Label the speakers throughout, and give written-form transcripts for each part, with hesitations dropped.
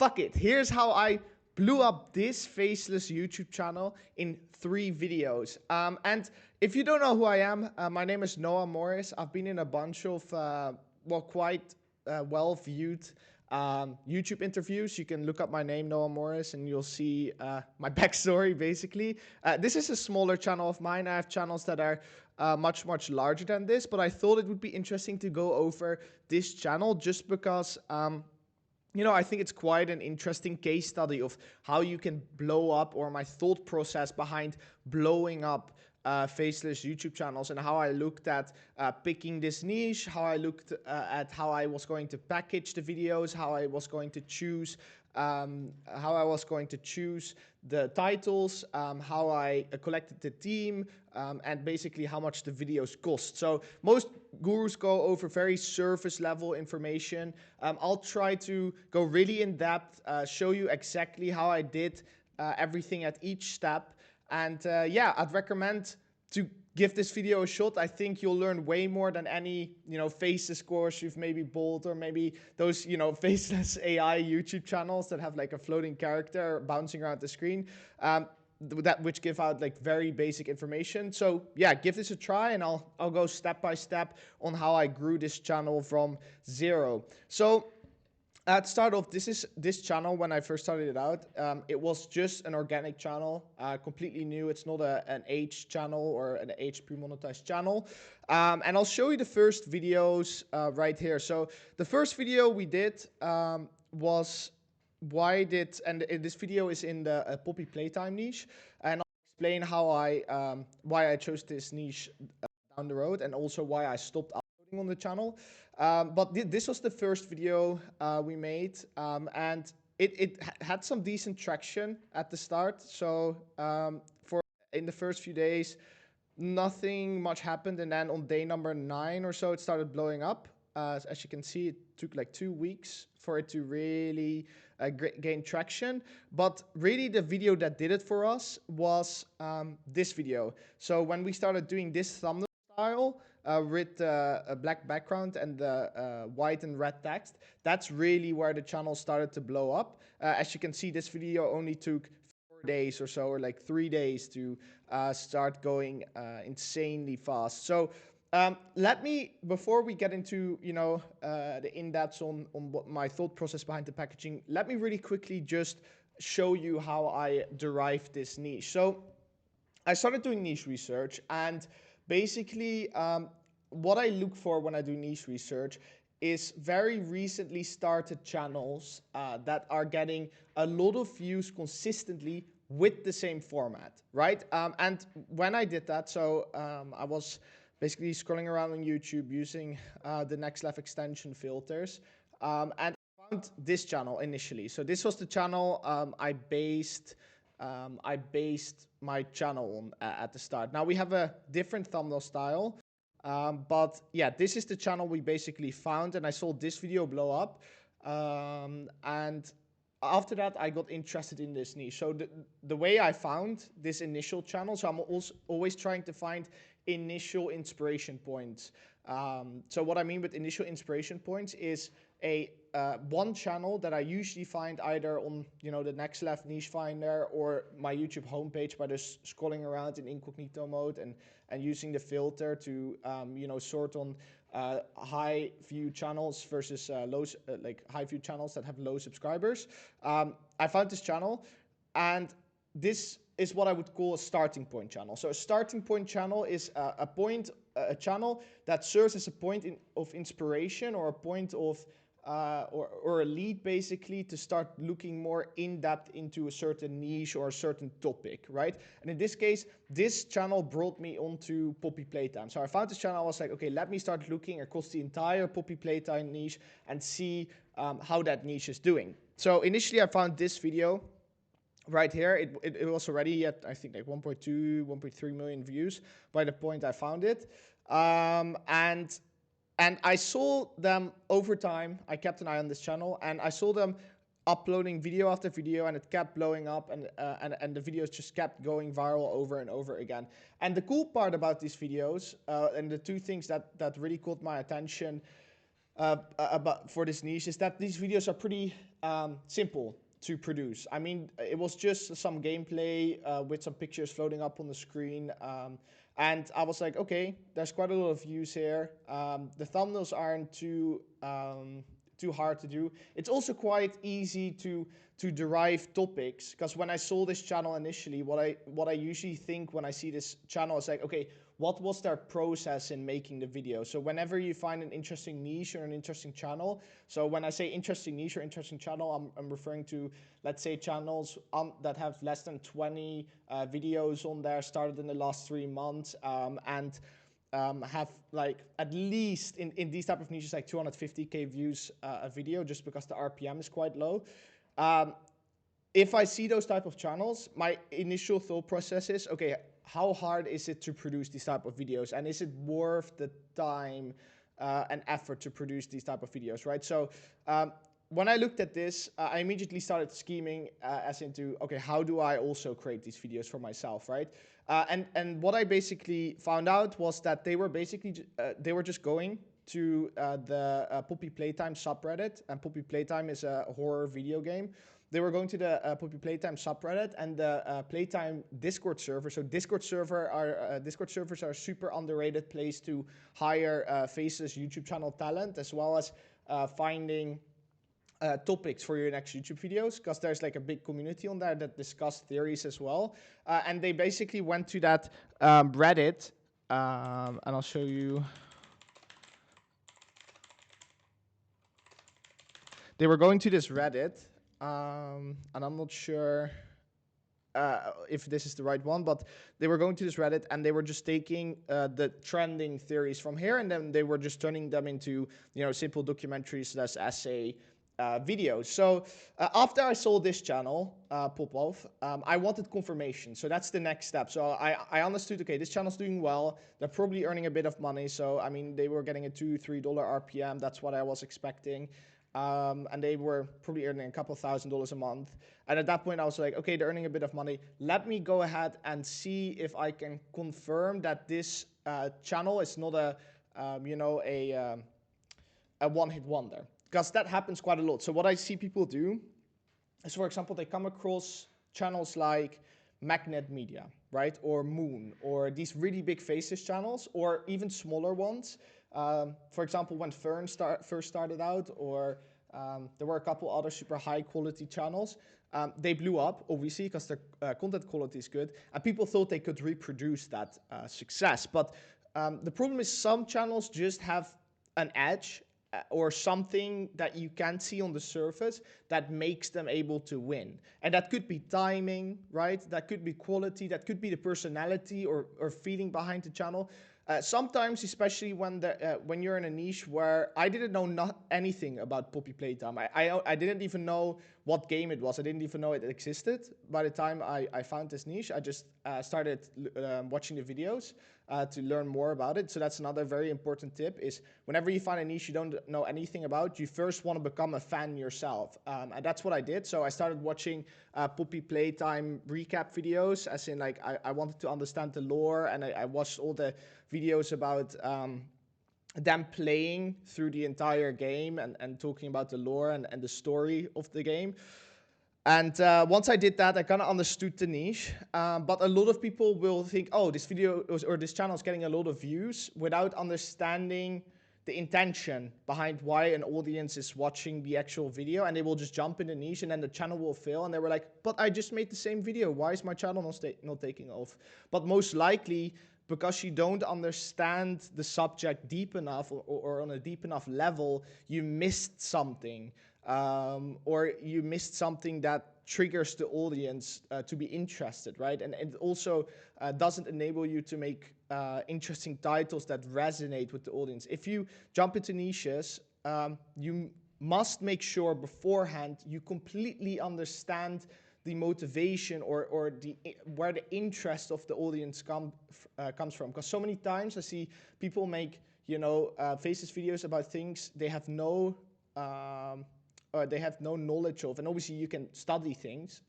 Speaker 1: fuck it. Here's how I blew up this Faceless YouTube channel in 3 videos. And if you don't know who I am, my name is Noah Morris. I've been in a bunch of, quite well-viewed YouTube interviews. You can look up my name, Noah Morris, and you'll see my backstory, basically. This is a smaller channel of mine. I have channels that are much, much larger than this, but I thought it would be interesting to go over this channel just because I think it's quite an interesting case study of how you can blow up, or my thought process behind blowing up faceless YouTube channels, and how I looked at picking this niche, how I looked at how I was going to package the videos, how I was going to choose the titles, how I collected the team, and basically how much the videos cost. So most gurus go over very surface level information. I'll try to go really in depth, show you exactly how I did everything at each step. And yeah, I'd recommend to give this video a shot. I think you'll learn way more than any, faceless course you've maybe bought, or maybe those, faceless AI YouTube channels that have like a floating character bouncing around the screen, which give out like very basic information. So yeah, give this a try, and I'll go step by step on how I grew this channel from 0. So to start off, this channel, when I first started it out, it was just an organic channel, completely new. It's not an age channel or an age pre-monetized channel. And I'll show you the first videos right here. So the first video we did was and this video is in the Poppy Playtime niche, and I'll explain how why I chose this niche down the road, and also why I stopped uploading on the channel. But this was the first video we made, and it had some decent traction at the start. So in the first few days, nothing much happened, and then on day number 9 or so, it started blowing up. As you can see, it took like 2 weeks for it to really gain traction. But really, the video that did it for us was this video. So when we started doing this thumbnail style, with a black background and the white and red text, that's really where the channel started to blow up. As you can see, this video only took 4 days or so, or like 3 days to start going insanely fast. So before we get into the in-depths on what my thought process behind the packaging, let me really quickly just show you how I derived this niche. So I started doing niche research, and basically, what I look for when I do niche research is very recently started channels that are getting a lot of views consistently with the same format, right? And when I did that, so I was basically scrolling around on YouTube using the Next Level extension filters, and I found this channel initially. So this was the channel I based my channel on at the start. Now we have a different thumbnail style, but yeah, this is the channel we basically found, and I saw this video blow up, and after that I got interested in this niche. So the way I found this initial channel, so I'm also always trying to find initial inspiration points. So what I mean with initial inspiration points is one channel that I usually find either on the Next Level niche finder or my YouTube homepage by just scrolling around in incognito mode and using the filter to sort on high view channels versus high view channels that have low subscribers. I found this channel, and this is what I would call a starting point channel. So a starting point channel is a channel that serves as a point of inspiration, or a point of or a lead, basically, to start looking more in depth into a certain niche or a certain topic, right? And in this case, this channel brought me onto Poppy Playtime. So I found this channel, I was like, okay, let me start looking across the entire Poppy Playtime niche and see how that niche is doing. So initially I found this video right here. It was already at, I think, like 1.2, 1.3 million views by the point I found it. And I saw them over time. I kept an eye on this channel, and I saw them uploading video after video, and it kept blowing up, and the videos just kept going viral over and over again. And the cool part about these videos, and the two things that really caught my attention, about for this niche is that these videos are pretty simple to produce. I mean, it was just some gameplay with some pictures floating up on the screen. And I was like, okay, there's quite a lot of views here. The thumbnails aren't too hard to do. It's also quite easy to derive topics, because when I saw this channel initially, what I usually think when I see this channel is like, okay, what was their process in making the video? So whenever you find an interesting niche or an interesting channel, so when I say interesting niche or interesting channel, I'm referring to, let's say, channels that have less than 20 videos on there, started in the last 3 months, and have like at least in these type of niches like 250k views a video, just because the RPM is quite low. If I see those type of channels, my initial thought process is, okay, how hard is it to produce these type of videos, and is it worth the time and effort to produce these type of videos, right? So when I looked at this, I immediately started scheming as into, okay, how do I also create these videos for myself, right? And what I basically found out was that they were basically they were just going to the Poppy Playtime subreddit, and Poppy Playtime is a horror video game. They were going to the Poppy Playtime subreddit and the Playtime Discord server. So Discord servers are a super underrated place to hire Faceless YouTube channel talent, as well as finding topics for your next YouTube videos, because there's like a big community on there that discuss theories as well. And they basically went to that Reddit, and I'll show you. They were going to this Reddit, and I'm not sure if this is the right one, but they were going to this Reddit and they were just taking the trending theories from here, and then they were just turning them into, simple documentaries / essay videos. So after I saw this channel pop off, I wanted confirmation. So that's the next step. So I understood, okay, this channel's doing well. They're probably earning a bit of money. So, I mean, they were getting a $2-3 RPM. That's what I was expecting. And they were probably earning a couple $1,000s a month. And at that point, I was like, okay, they're earning a bit of money. Let me go ahead and see if I can confirm that this channel is not a one-hit wonder, because that happens quite a lot. So what I see people do is, for example, they come across channels like Magnet Media, right, or Moon, or these really big Faces channels, or even smaller ones. For example, when Fern first started out, or there were a couple other super high quality channels. They blew up, obviously, because their content quality is good, and people thought they could reproduce that success. But the problem is some channels just have an edge or something that you can't see on the surface that makes them able to win. And that could be timing, right? That could be quality, that could be the personality or feeling behind the channel. Sometimes, especially when you're in a niche where I didn't know anything about Poppy Playtime. I didn't even know what game it was. I didn't even know it existed. By the time I found this niche, I just started watching the videos to learn more about it. So that's another very important tip, is whenever you find a niche you don't know anything about, you first want to become a fan yourself. And that's what I did. So I started watching Poppy Playtime recap videos, as in, like, I wanted to understand the lore, and I watched all the videos about them playing through the entire game and talking about the lore and the story of the game. And once I did that, I kind of understood the niche. But a lot of people will think, oh, this video or this channel is getting a lot of views, without understanding the intention behind why an audience is watching the actual video, and they will just jump in the niche, and then the channel will fail, and they were like, but I just made the same video. Why is my channel not taking off? But most likely, because you don't understand the subject deep enough, or on a deep enough level, you missed something. Or you missed something that triggers the audience to be interested, right? And it also doesn't enable you to make interesting titles that resonate with the audience. If you jump into niches, you must make sure beforehand you completely understand the motivation or where the interest of the audience comes from. Because so many times I see people make Faces videos about things they have no they have no knowledge of, and obviously you can study things.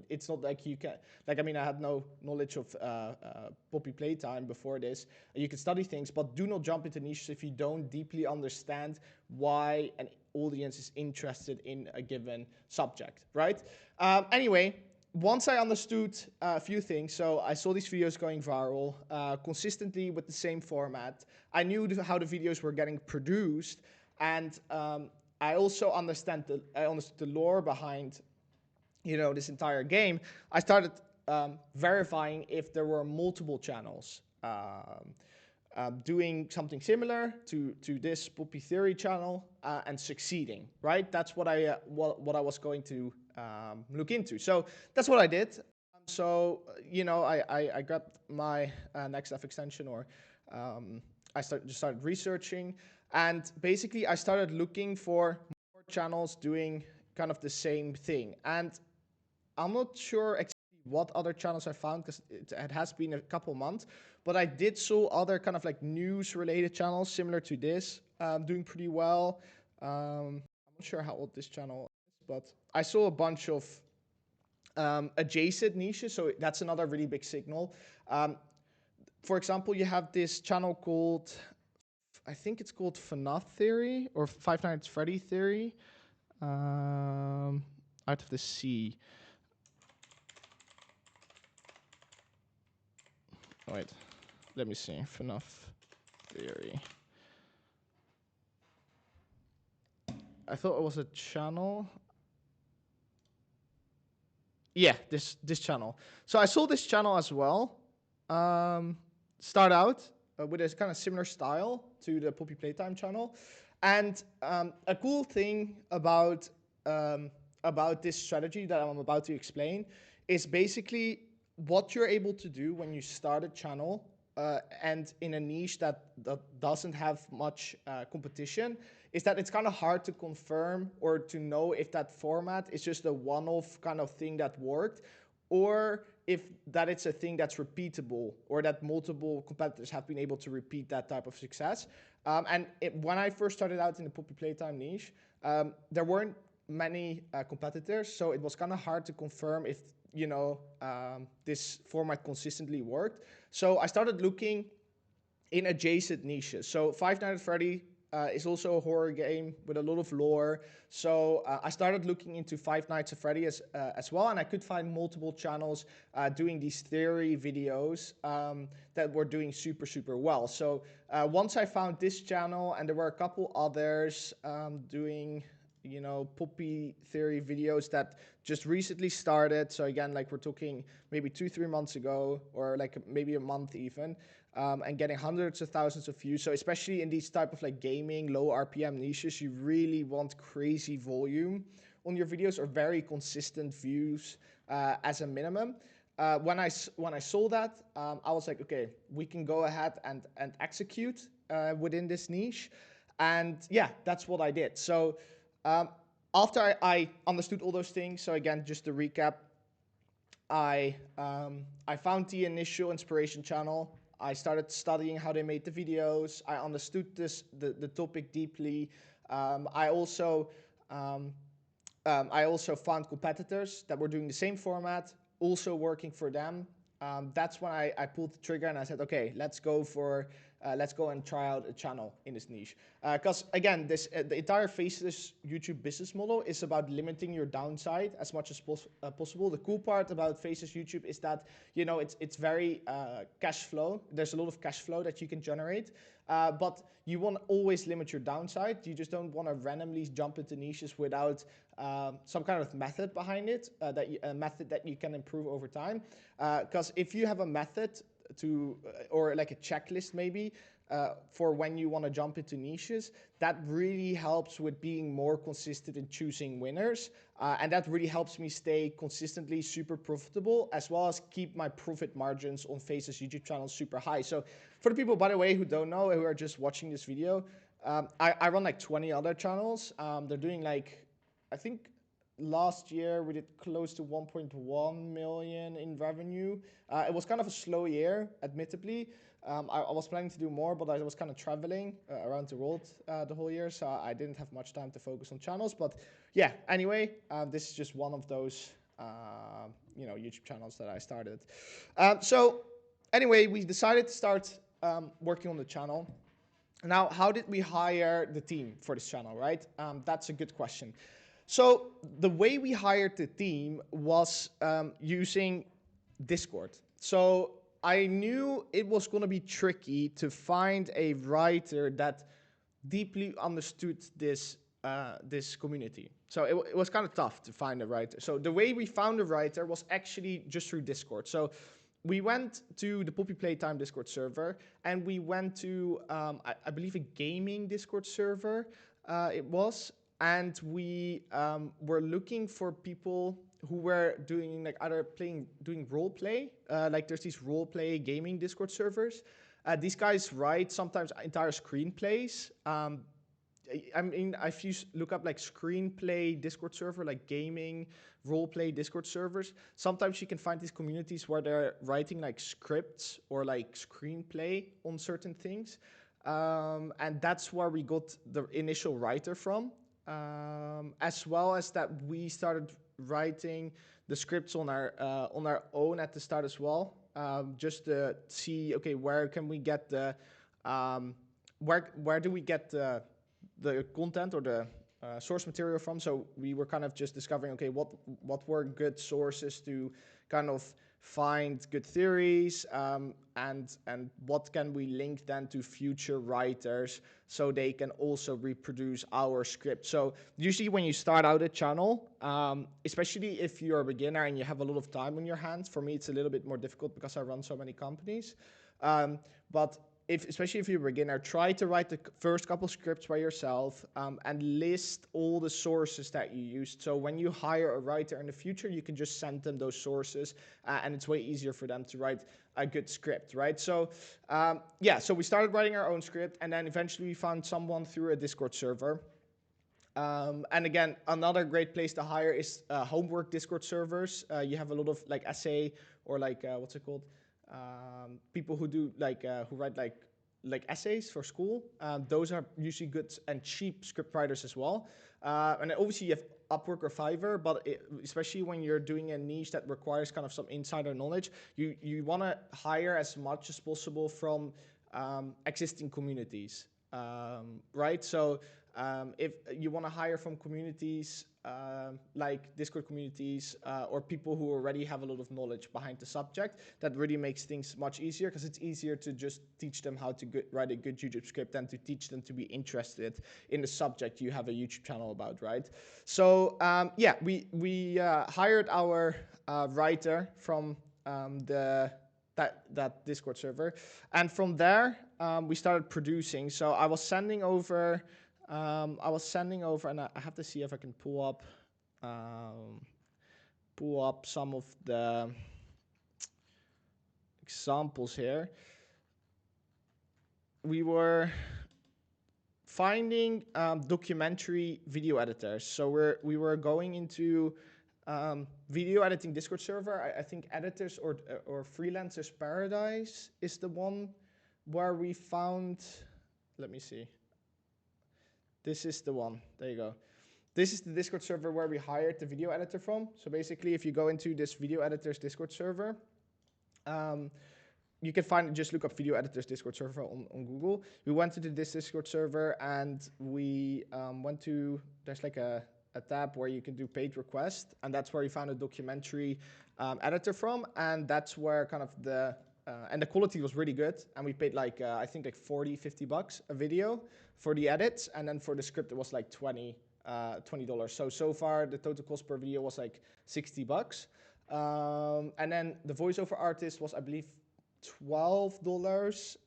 Speaker 1: It's not like you can, like, I mean, I had no knowledge of Poppy Playtime before this. You can study things, but do not jump into niches if you don't deeply understand why an audience is interested in a given subject, right? Anyway, once I understood a few things, so I saw these videos going viral consistently with the same format. I knew how the videos were getting produced, and I also understood the lore behind, this entire game. I started verifying if there were multiple channels doing something similar to this Poppy Theory channel and succeeding. Right, that's what what I was going to look into. So that's what I did. So I grabbed my NextF extension, or I just started researching, and basically I started looking for more channels doing kind of the same thing. And I'm not sure exactly what other channels I found, because it has been a couple months, but I did saw other kind of like news related channels similar to this doing pretty well. I'm not sure how old this channel is, but I saw a bunch of adjacent niches, so that's another really big signal. For example, you have this channel called, I think it's called FNAF Theory or Five Nights at Freddy Theory. Out of the Sea. Wait, let me see. FNAF Theory. I thought it was a channel. Yeah, this channel. So I saw this channel as well. Start out with a kind of similar style to the Poppy Playtime channel, and a cool thing about this strategy that I'm about to explain is basically what you're able to do when you start a channel and in a niche that doesn't have much competition, is that it's kind of hard to confirm or to know if that format is just a one-off kind of thing that worked, or if that it's a thing that's repeatable, or that multiple competitors have been able to repeat that type of success. When I first started out in the Poppy Playtime niche, there weren't many competitors, so it was kind of hard to confirm if this format consistently worked. So I started looking in adjacent niches. So Five Nights at Freddy is also a horror game with a lot of lore. So I started looking into Five Nights at Freddy as well, and I could find multiple channels doing these theory videos that were doing super, super well. So once I found this channel, and there were a couple others doing Poppy Theory videos that just recently started. So again, like we're talking maybe 2-3 months ago, or like maybe a month even, and getting hundreds of thousands of views. So especially in these type of like gaming, low RPM niches, you really want crazy volume on your videos, or very consistent views as a minimum. When I saw that, I was like, okay, we can go ahead and execute within this niche. And yeah, that's what I did. So after I understood all those things, so again, just to recap, I found the initial inspiration channel. I started studying how they made the videos. I understood the topic deeply. I also found competitors that were doing the same format, also working for them. That's when I pulled the trigger and I said, okay, let's go and try out a channel in this niche. Because again, the entire Faceless YouTube business model is about limiting your downside as much as possible. The cool part about Faceless YouTube is that it's very cash flow. There's a lot of cash flow that you can generate, but you want to always limit your downside. You just don't want to randomly jump into niches without some kind of method behind it, a method that you can improve over time. Because if you have a method or like a checklist maybe for when you want to jump into niches, that really helps with being more consistent in choosing winners. And that really helps me stay consistently super profitable, as well as keep my profit margins on Face's YouTube channel super high. So for the people, by the way, who don't know, who are just watching this video, I run like 20 other channels. They're doing like, I think last year we did close to 1.1 million in revenue. It was kind of a slow year, admittedly. I was planning to do more, but I was kind of traveling around the world the whole year, so I didn't have much time to focus on channels. But yeah, anyway, this is just one of those YouTube channels that I started. So anyway, we decided to start working on the channel. Now, how did we hire the team for this channel, right? That's a good question. So the way we hired the team was using Discord. So I knew it was going to be tricky to find a writer that deeply understood this community. So it was kind of tough to find a writer. So the way we found a writer was actually just through Discord. So we went to the Poppy Playtime Discord server, and we went to, I believe, a gaming Discord server it was. And we were looking for people who were doing like either doing role play. Like there's these role play gaming Discord servers. These guys write sometimes entire screenplays. I mean, if you look up like screenplay Discord server, like gaming, roleplay Discord servers, sometimes you can find these communities where they're writing like scripts or like screenplay on certain things. And that's where we got the initial writer from. As well as that we started writing the scripts on our own at the start as well. Just to see, okay, where can we get the, where do we get the content or the source material from? So we were kind of just discovering, okay, what were good sources to kind of find good theories, and what can we link then to future writers so they can also reproduce our script. So usually when you start out a channel, especially if you're a beginner and you have a lot of time on your hands, for me it's a little bit more difficult because I run so many companies, but especially if you're a beginner, try to write the first couple scripts by yourself, and list all the sources that you used. So when you hire a writer in the future, you can just send them those sources, and it's way easier for them to write a good script, right? So so we started writing our own script, and then eventually we found someone through a Discord server. And again, another great place to hire is homework Discord servers. You have a lot of like essay or like what's it called? People who do like who write like essays for school. Those are usually good and cheap script writers as well. And obviously you have Upwork or Fiverr, but especially when you're doing a niche that requires kind of some insider knowledge, you want to hire as much as possible from existing communities, right? So if you want to hire from communities like Discord communities or people who already have a lot of knowledge behind the subject, that really makes things much easier, because it's easier to just teach them how to write a good YouTube script than to teach them to be interested in the subject you have a YouTube channel about, right? So we hired our writer from that Discord server, and from there we started producing. So I was sending over, and I have to see if I can pull up some of the examples here. We were finding documentary video editors. So we were going into video editing Discord server. I think Editors or Freelancers Paradise is the one where we found. Let me see. This is the one. There you go. This is the Discord server where we hired the video editor from. So basically, if you go into this video editors Discord server, you can find it. Just look up video editors Discord server on Google. We went to this Discord server, and we went to, there's like a tab where you can do paid request, and that's where we found a documentary editor from, and that's where kind of and the quality was really good, and we paid like I think like $40-50 a video for the edits, and then for the script it was like $20. So far the total cost per video was like $60, and then the voiceover artist was, I believe, $12.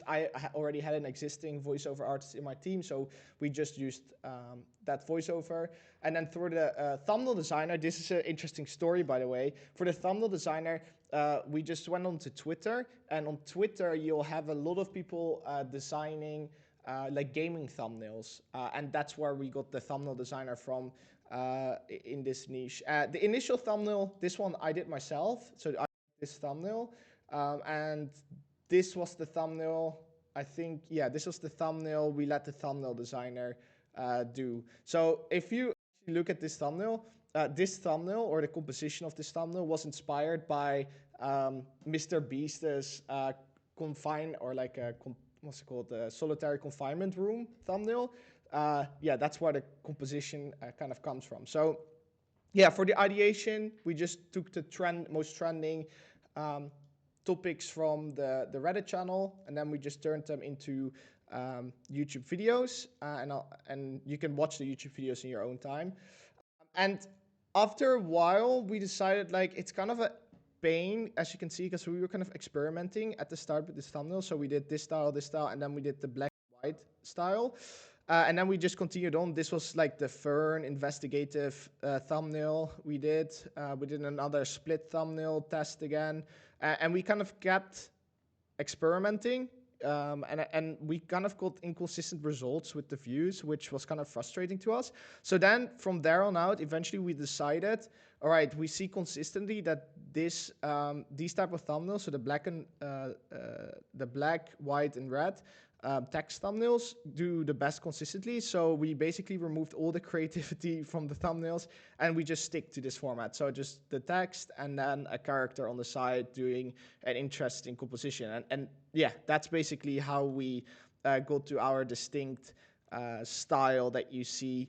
Speaker 1: I already had an existing voiceover artist in my team, so we just used that voiceover. And then for the thumbnail designer, this is an interesting story, by the way. For the thumbnail designer, we just went on to Twitter, and on Twitter you'll have a lot of people designing like gaming thumbnails, and that's where we got the thumbnail designer from in this niche. The initial thumbnail, this one I did myself, so I did this thumbnail, and this was the thumbnail. I think, yeah, this was the thumbnail we let the thumbnail designer do. So if you look at this thumbnail or the composition of this thumbnail was inspired by Mr. Beast's confine or like a what's it called, the solitary confinement room thumbnail. Yeah, that's where the composition kind of comes from. So yeah, for the ideation, we just took the most trending topics from the Reddit channel, and then we just turned them into YouTube videos, and you can watch the YouTube videos in your own time. And after a while, we decided like it's kind of a pain, as you can see, because we were kind of experimenting at the start with this thumbnail. So we did this style, and then we did the black and white style. And then we just continued on. This was like the Fern investigative thumbnail we did. We did another split thumbnail test again. And we kind of kept experimenting. And we kind of got inconsistent results with the views, which was kind of frustrating to us. So then from there on out, eventually we decided, all right, we see consistently that these type of thumbnails, so the black, white, and red text thumbnails do the best consistently. So we basically removed all the creativity from the thumbnails, and we just stick to this format. So just the text and then a character on the side doing an interesting composition. And yeah, that's basically how we go to our distinct style that you see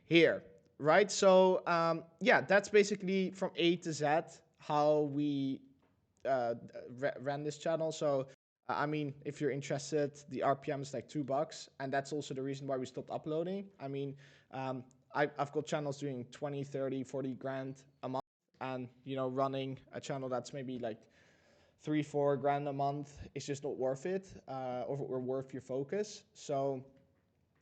Speaker 1: here, right? So yeah, that's basically from A to Z how we ran this channel. So I mean, if you're interested, the RPM is like $2, and that's also the reason why we stopped uploading. I mean, I've got channels doing 20, 30, 40 grand a month, and running a channel that's maybe like 3, 4 grand a month is just not worth it, or worth your focus. So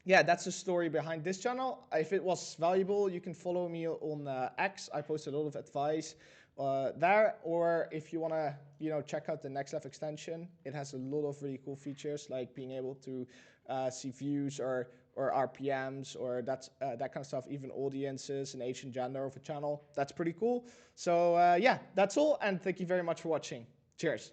Speaker 1: yeah, that's the story behind this channel. If it was valuable, you can follow me on X. I post a lot of advice there. Or if you want to, check out the Next Level extension, it has a lot of really cool features, like being able to see views or RPMs or that kind of stuff, even audiences and age and gender of a channel. That's pretty cool. So yeah, that's all. And thank you very much for watching. Cheers.